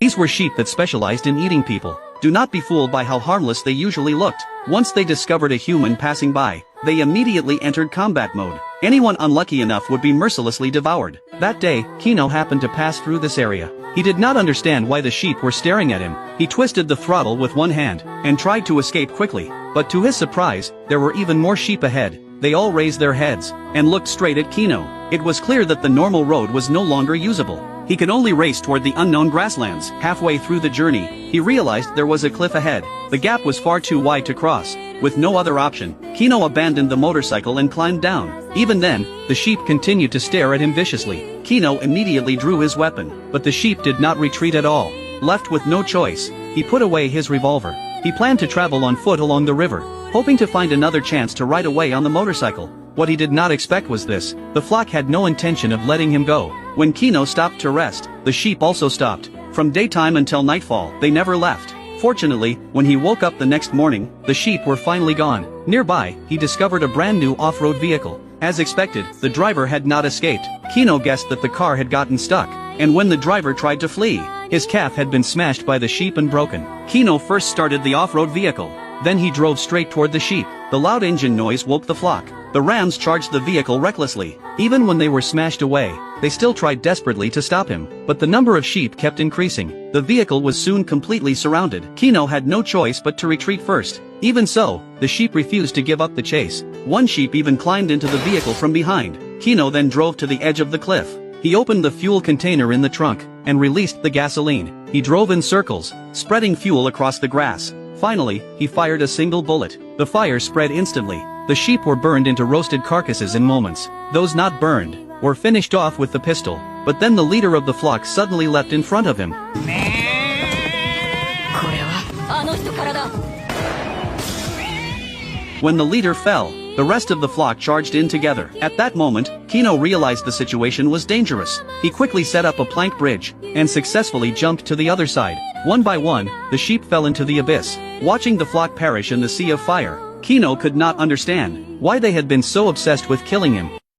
These were sheep that specialized in eating people. Do not be fooled by how harmless they usually looked. Once they discovered a human passing by, they immediately entered combat mode. Anyone unlucky enough would be mercilessly devoured. That day, Kino happened to pass through this area. He did not understand why the sheep were staring at him. He twisted the throttle with one hand, and tried to escape quickly. But to his surprise, there were even more sheep ahead. They all raised their heads, and looked straight at Kino. It was clear that the normal road was no longer usable. He could only race toward the unknown grasslands. Halfway through the journey, he realized there was a cliff ahead. The gap was far too wide to cross. With no other option, Kino abandoned the motorcycle and climbed down. Even then, the sheep continued to stare at him viciously. Kino immediately drew his weapon, but the sheep did not retreat at all. Left with no choice, he put away his revolver. He planned to travel on foot along the river, hoping to find another chance to ride away on the motorcycle. What he did not expect was this: the flock had no intention of letting him go. When Kino stopped to rest, the sheep also stopped. From daytime until nightfall, they never left. Fortunately, when he woke up the next morning, the sheep were finally gone. Nearby, he discovered a brand new off-road vehicle. As expected, the driver had not escaped. Kino guessed that the car had gotten stuck, and when the driver tried to flee, his calf had been smashed by the sheep and broken. Kino first started the off-road vehicle. Then he drove straight toward the sheep. The loud engine noise woke the flock. The rams charged the vehicle recklessly. Even when they were smashed away, they still tried desperately to stop him. But the number of sheep kept increasing. The vehicle was soon completely surrounded. Kino had no choice but to retreat first. Even so, the sheep refused to give up the chase. One sheep even climbed into the vehicle from behind. Kino then drove to the edge of the cliff. He opened the fuel container in the trunk, and released the gasoline. He drove in circles, spreading fuel across the grass. Finally, he fired a single bullet. The fire spread instantly. The sheep were burned into roasted carcasses in moments. Those not burned were finished off with the pistol. But then the leader of the flock suddenly leapt in front of him. When the leader fell, the rest of the flock charged in together. At that moment, Kino realized the situation was dangerous. He quickly set up a plank bridge, and successfully jumped to the other side. One by one, the sheep fell into the abyss. Watching the flock perish in the sea of fire, Kino could not understand why they had been so obsessed with killing him.